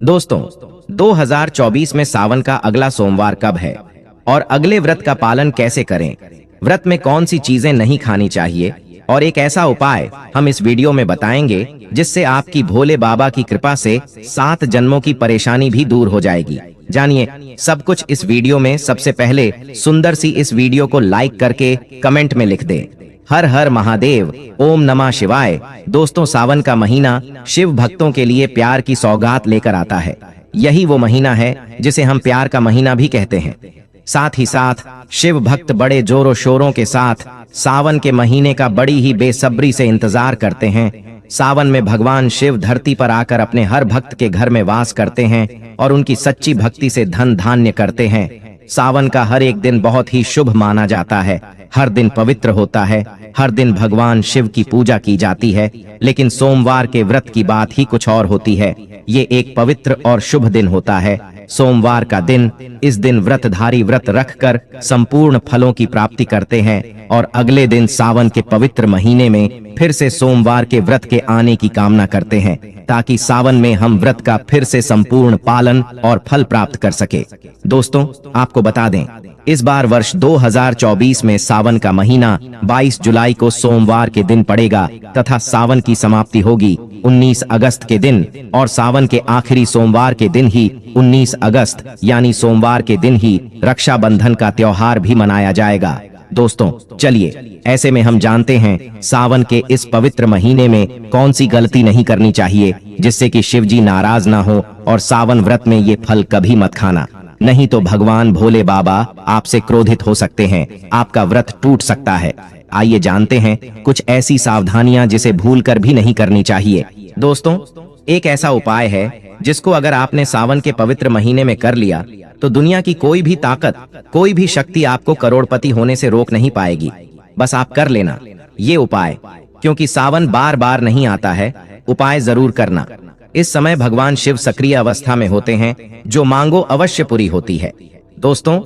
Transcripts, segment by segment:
दोस्तों, 2024 में सावन का अगला सोमवार कब है और अगले व्रत का पालन कैसे करें, व्रत में कौन सी चीजें नहीं खानी चाहिए और एक ऐसा उपाय हम इस वीडियो में बताएंगे जिससे आपकी भोले बाबा की कृपा से 7 जन्मों की परेशानी भी दूर हो जाएगी। जानिए सब कुछ इस वीडियो में। सबसे पहले सुंदर सी इस वीडियो को लाइक करके कमेंट में लिख दें, हर हर महादेव, ओम नमः शिवाय। दोस्तों, सावन का महीना शिव भक्तों के लिए प्यार की सौगात लेकर आता है। यही वो महीना है जिसे हम प्यार का महीना भी कहते हैं। साथ ही साथ शिव भक्त बड़े जोरों शोरों के साथ सावन के महीने का बड़ी ही बेसब्री से इंतजार करते हैं। सावन में भगवान शिव धरती पर आकर अपने हर भक्त के घर में वास करते हैं और उनकी सच्ची भक्ति से धन धान्य करते हैं। सावन का हर एक दिन बहुत ही शुभ माना जाता है। हर दिन पवित्र होता है, हर दिन भगवान शिव की पूजा की जाती है। लेकिन सोमवार के व्रत की बात ही कुछ और होती है। ये एक पवित्र और शुभ दिन होता है, सोमवार का दिन। इस दिन व्रतधारी व्रत रखकर संपूर्ण फलों की प्राप्ति करते हैं और अगले दिन सावन के पवित्र महीने में फिर से सोमवार के व्रत के आने की कामना करते हैं, ताकि सावन में हम व्रत का फिर से संपूर्ण पालन और फल प्राप्त कर सके। दोस्तों, आपको बता दें, इस बार वर्ष 2024 में सावन का महीना 22 जुलाई को सोमवार के दिन पड़ेगा तथा सावन की समाप्ति होगी 19 अगस्त के दिन और सावन के आखिरी सोमवार के दिन ही 19 अगस्त यानी सोमवार के दिन ही रक्षाबंधन का त्योहार भी मनाया जाएगा। दोस्तों, चलिए ऐसे में हम जानते हैं सावन के इस पवित्र महीने में कौन सी गलती नहीं करनी चाहिए जिससे कि शिव जी नाराज ना हो। और सावन व्रत में ये फल कभी मत खाना, नहीं तो भगवान भोले बाबा आपसे क्रोधित हो सकते हैं, आपका व्रत टूट सकता है। आइए जानते हैं कुछ ऐसी सावधानियां जिसे भूलकर भी नहीं करनी चाहिए। दोस्तों, एक ऐसा उपाय है जिसको अगर आपने सावन के पवित्र महीने में कर लिया तो दुनिया की कोई भी ताकत, कोई भी शक्ति आपको करोड़पति होने से रोक नहीं पाएगी। बस आप कर लेना ये उपाय, क्योंकि सावन बार बार नहीं आता है। उपाय जरूर करना। इस समय भगवान शिव सक्रिय अवस्था में होते हैं, जो मांगो अवश्य पूरी होती है। दोस्तों,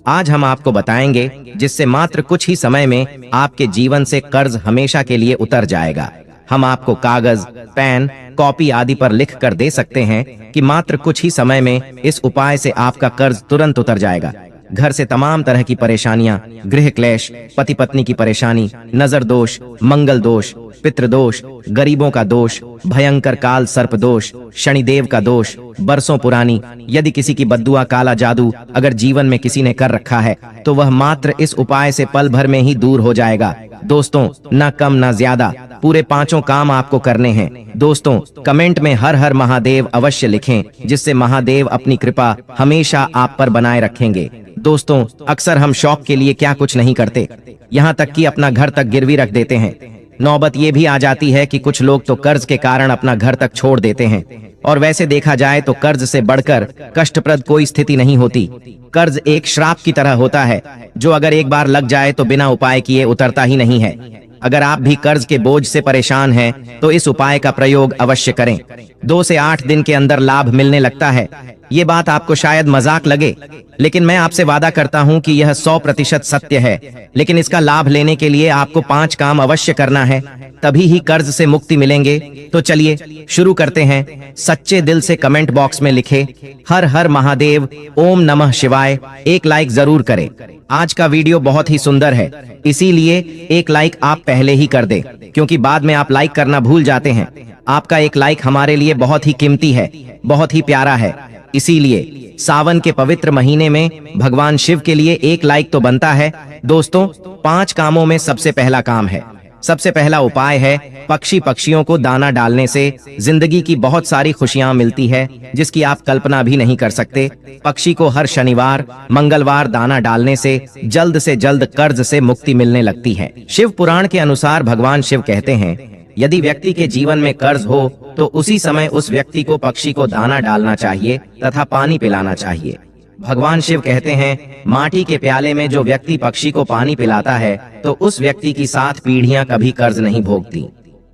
आज हम आपको बताएंगे जिससे मात्र कुछ ही समय में आपके जीवन से कर्ज हमेशा के लिए उतर जाएगा। हम आपको कागज, पेन, कॉपी आदि पर लिख कर दे सकते हैं कि मात्र कुछ ही समय में इस उपाय से आपका कर्ज तुरंत उतर जाएगा। घर से तमाम तरह की परेशानियां, गृह क्लेश, पति पत्नी की परेशानी, नजर दोष, मंगल दोष, पितृदोष, गरीबों का दोष, भयंकर काल सर्प दोष, शनिदेव का दोष, बरसों पुरानी यदि किसी की बद्दुआ, काला जादू अगर जीवन में किसी ने कर रखा है तो वह मात्र इस उपाय से पल भर में ही दूर हो जाएगा। दोस्तों, न कम न ज्यादा, पूरे 5 काम आपको करने हैं। दोस्तों, कमेंट में हर हर महादेव अवश्य लिखें, जिससे महादेव अपनी कृपा हमेशा आप पर बनाए रखेंगे। दोस्तों, अक्सर हम शौक के लिए क्या कुछ नहीं करते, यहाँ तक कि अपना घर तक गिरवी रख देते हैं। नौबत ये भी आ जाती है कि कुछ लोग तो कर्ज के कारण अपना घर तक छोड़ देते हैं। और वैसे देखा जाए तो कर्ज से बढ़कर कष्टप्रद कोई स्थिति नहीं होती। कर्ज एक श्राप की तरह होता है, जो अगर एक बार लग जाए तो बिना उपाय किए उतरता ही नहीं है। अगर आप भी कर्ज के बोझ से परेशान हैं, तो इस उपाय का प्रयोग अवश्य करें। 2 से 8 दिन के अंदर लाभ मिलने लगता है। ये बात आपको शायद मजाक लगे, लेकिन मैं आपसे वादा करता हूं कि यह 100% सत्य है। लेकिन इसका लाभ लेने के लिए आपको 5 काम अवश्य करना है, तभी ही कर्ज से मुक्ति मिलेंगे। तो चलिए शुरू करते हैं। सच्चे दिल से कमेंट बॉक्स में लिखे, हर हर महादेव, ओम नमः शिवाय। एक लाइक जरूर करें। आज का वीडियो बहुत ही सुंदर है, इसीलिए एक लाइक आप पहले ही कर दें, क्योंकि बाद में आप लाइक करना भूल जाते हैं। आपका एक लाइक हमारे लिए बहुत ही कीमती है, बहुत ही प्यारा है। इसीलिए सावन के पवित्र महीने में भगवान शिव के लिए एक लाइक तो बनता है। दोस्तों, 5 कामों में सबसे पहला काम है, सबसे पहला उपाय है पक्षियों को दाना डालने से जिंदगी की बहुत सारी खुशियां मिलती है, जिसकी आप कल्पना भी नहीं कर सकते। पक्षी को हर शनिवार, मंगलवार दाना डालने से जल्द कर्ज से मुक्ति मिलने लगती है। शिव पुराण के अनुसार भगवान शिव कहते हैं, यदि व्यक्ति के जीवन में कर्ज हो तो उसी समय उस व्यक्ति को पक्षी को दाना डालना चाहिए तथा पानी पिलाना चाहिए। भगवान शिव कहते हैं, माटी के प्याले में जो व्यक्ति पक्षी को पानी पिलाता है तो उस व्यक्ति की 7 पीढ़ियां कभी कर्ज नहीं भोगती।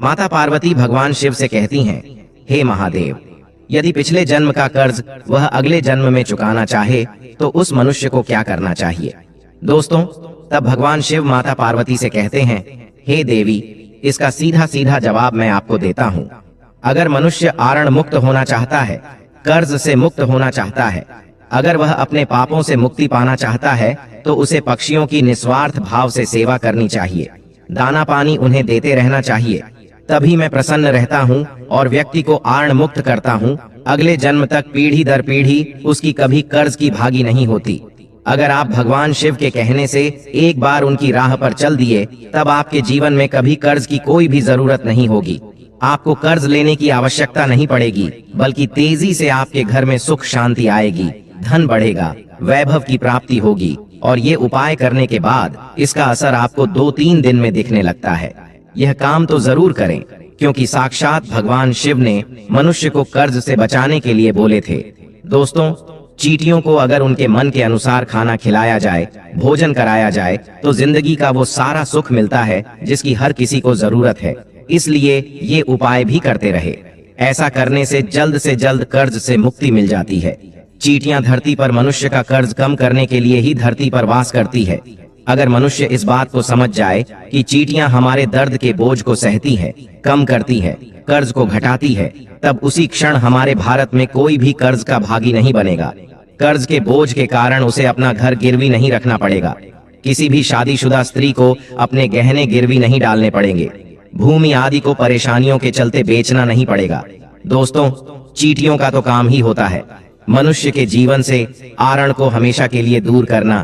माता पार्वती भगवान शिव से कहती हैं, हे महादेव, यदि पिछले जन्म का कर्ज वह अगले जन्म में चुकाना चाहे तो उस मनुष्य को क्या करना चाहिए। दोस्तों, तब भगवान शिव माता पार्वती से कहते हैं, हे देवी, इसका सीधा सीधा जवाब मैं आपको देता हूँ। अगर मनुष्य आरण मुक्त होना चाहता है कर्ज से मुक्त होना चाहता है, अगर वह अपने पापों से मुक्ति पाना चाहता है तो उसे पक्षियों की निस्वार्थ भाव से सेवा करनी चाहिए, दाना पानी उन्हें देते रहना चाहिए। तभी मैं प्रसन्न रहता हूँ और व्यक्ति को आर्ण मुक्त करता हूँ। अगले जन्म तक पीढ़ी दर पीढ़ी उसकी कभी कर्ज की भागी नहीं होती। अगर आप भगवान शिव के कहने से एक बार उनकी राह पर चल दिए, तब आपके जीवन में कभी कर्ज की कोई भी जरूरत नहीं होगी। आपको कर्ज लेने की आवश्यकता नहीं पड़ेगी, बल्कि तेजी से आपके घर में सुख शांति आएगी, धन बढ़ेगा, वैभव की प्राप्ति होगी। और ये उपाय करने के बाद इसका असर आपको 2-3 दिन में दिखने लगता है। यह काम तो जरूर करें, क्योंकि साक्षात भगवान शिव ने मनुष्य को कर्ज से बचाने के लिए बोले थे। दोस्तों, चींटियों को अगर उनके मन के अनुसार खाना खिलाया जाए, भोजन कराया जाए, तो जिंदगी का वो सारा सुख मिलता है जिसकी हर किसी को जरूरत है। इसलिए ये उपाय भी करते रहे। ऐसा करने से जल्द कर्ज से मुक्ति मिल जाती है। चींटियां धरती पर मनुष्य का कर्ज कम करने के लिए ही धरती पर वास करती है। अगर मनुष्य इस बात को समझ जाए कि चींटियां हमारे दर्द के बोझ को सहती है, कम करती है, कर्ज को घटाती है, तब उसी क्षण हमारे भारत में कोई भी कर्ज का भागी नहीं बनेगा। कर्ज के बोझ के कारण उसे अपना घर गिरवी नहीं रखना पड़ेगा। किसी भी शादीशुदा स्त्री को अपने गहने गिरवी नहीं डालने पड़ेंगे। भूमि आदि को परेशानियों के चलते बेचना नहीं पड़ेगा। दोस्तों, चींटियों का तो काम ही होता है मनुष्य के जीवन से आरण को हमेशा के लिए दूर करना।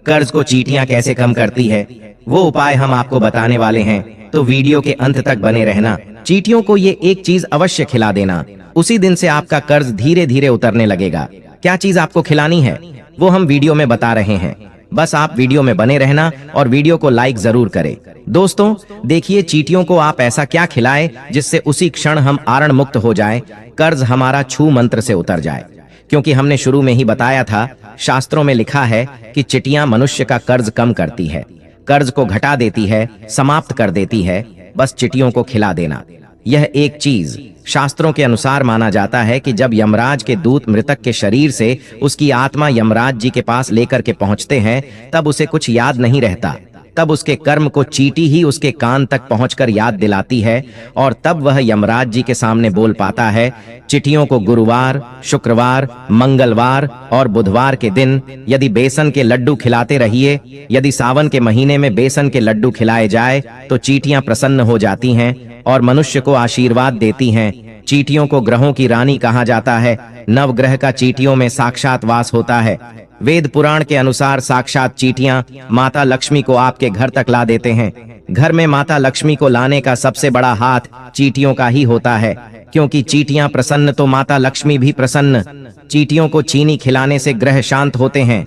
कर्ज को चींटियां कैसे कम करती है, वो उपाय हम आपको बताने वाले हैं, तो वीडियो के अंत तक बने रहना। चींटियों को ये एक चीज अवश्य खिला देना, उसी दिन से आपका कर्ज धीरे धीरे उतरने लगेगा। क्या चीज आपको खिलानी है वो हम वीडियो में बता रहे हैं, बस आप वीडियो में बने रहना और वीडियो को लाइक जरूर करें। दोस्तों, देखिए चींटियों को आप ऐसा क्या खिलाएं जिससे उसी क्षण हम आरण मुक्त हो जाएं, कर्ज हमारा छू मंत्र से उतर जाए। क्योंकि हमने शुरू में ही बताया था, शास्त्रों में लिखा है कि चींटियां मनुष्य का कर्ज कम करती है, कर्ज को घटा देती है, समाप्त कर देती है। बस चींटियों को खिला देना। यह एक चीज शास्त्रों के अनुसार माना जाता है कि जब यमराज के दूत मृतक के शरीर से उसकी आत्मा यमराज जी के पास लेकर के पहुंचते हैं, तब उसे कुछ याद नहीं रहता। तब उसके कर्म को चींटी ही उसके कान तक पहुंचकर याद दिलाती है और तब वह यमराज जी के सामने बोल पाता है। चिट्ठियों को गुरुवार, शुक्रवार, मंगलवार और बुधवार के दिन यदि बेसन के लड्डू खिलाते रहिए, यदि सावन के महीने में बेसन के लड्डू खिलाए जाए तो चींटियां प्रसन्न हो जाती हैं और मनुष्य को आशीर्वाद देती हैं। चींटियों को ग्रहों की रानी कहा जाता है। नवग्रह का चींटियों में साक्षात वास होता है। वेद पुराण के अनुसार साक्षात चींटियां माता लक्ष्मी को आपके घर तक ला देते हैं। घर में माता लक्ष्मी को लाने का सबसे बड़ा हाथ चींटियों का ही होता है, क्योंकि चींटियां प्रसन्न तो माता लक्ष्मी भी प्रसन्न। चींटियों को चीनी खिलाने से ग्रह शांत होते हैं।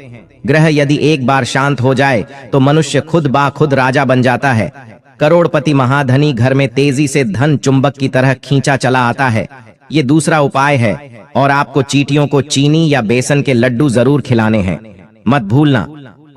ग्रह यदि एक बार शांत हो जाए तो मनुष्य खुद बा खुद राजा बन जाता है। करोड़पति महाधनी घर में तेजी से धन चुंबक की तरह खींचा चला आता है। ये दूसरा उपाय है और आपको चींटियों को चीनी या बेसन के लड्डू जरूर खिलाने हैं, मत भूलना।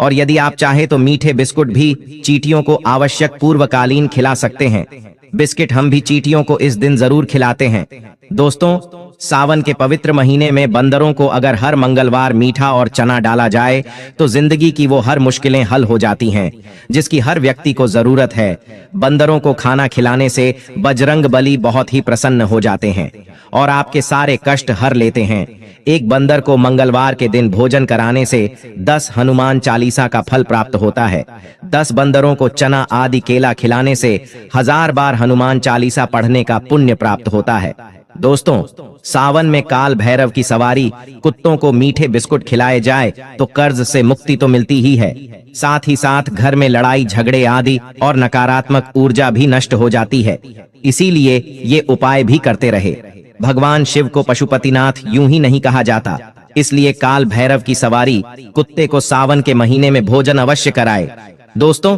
और यदि आप चाहे तो मीठे बिस्कुट भी चींटियों को आवश्यक पूर्वकालीन खिला सकते हैं। बिस्किट हम भी चींटियों को इस दिन जरूर खिलाते हैं। दोस्तों, सावन के पवित्र महीने में बंदरों को अगर हर मंगलवार मीठा और चना डाला जाए तो जिंदगी की वो हर मुश्किलें हल हो जाती हैं जिसकी हर व्यक्ति को जरूरत है। बंदरों को खाना खिलाने से बजरंग बली बहुत ही प्रसन्न हो जाते हैं और आपके सारे कष्ट हर लेते हैं। एक बंदर को मंगलवार के दिन भोजन कराने से 10 हनुमान चालीसा का फल प्राप्त होता है। 10 बंदरों को चना आदि केला खिलाने से 1000 बार हनुमान चालीसा पढ़ने का पुण्य प्राप्त होता है। दोस्तों, सावन में काल भैरव की सवारी कुत्तों को मीठे बिस्कुट खिलाए जाए तो कर्ज से मुक्ति तो मिलती ही है, साथ ही साथ घर में लड़ाई झगड़े आदि और नकारात्मक ऊर्जा भी नष्ट हो जाती है। इसीलिए ये उपाय भी करते रहे। भगवान शिव को पशुपतिनाथ यूं ही नहीं कहा जाता, इसलिए काल भैरव की सवारी कुत्ते को सावन के महीने में भोजन अवश्य कराए। दोस्तों,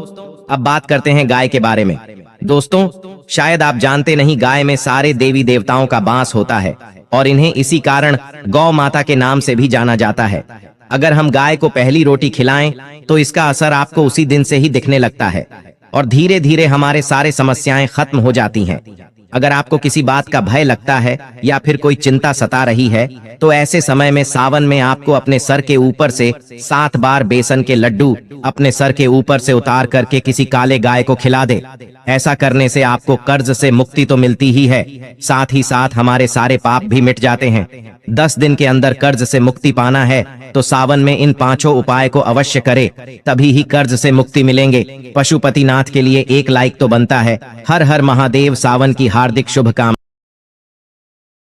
अब बात करते हैं गाय के बारे में। दोस्तों, शायद आप जानते नहीं, गाय में सारे देवी देवताओं का वास होता है और इन्हें इसी कारण गौ माता के नाम से भी जाना जाता है। अगर हम गाय को पहली रोटी खिलाएं तो इसका असर आपको उसी दिन से ही दिखने लगता है और धीरे धीरे हमारे सारे समस्याएं खत्म हो जाती हैं। अगर आपको किसी बात का भय लगता है या फिर कोई चिंता सता रही है तो ऐसे समय में सावन में आपको अपने सर के ऊपर से 7 बार बेसन के लड्डू अपने सर के ऊपर से उतार करके किसी काले गाय को खिला दे। ऐसा करने से आपको कर्ज से मुक्ति तो मिलती ही है, साथ ही साथ हमारे सारे पाप भी मिट जाते हैं। 10 दिन के अंदर कर्ज से मुक्ति पाना है तो सावन में इन 5 उपाय को अवश्य करे, तभी ही कर्ज से मुक्ति मिलेंगे। पशुपतिनाथ के लिए एक लाइक तो बनता है। हर हर महादेव। सावन की हार्दिक शुभकामनाएं।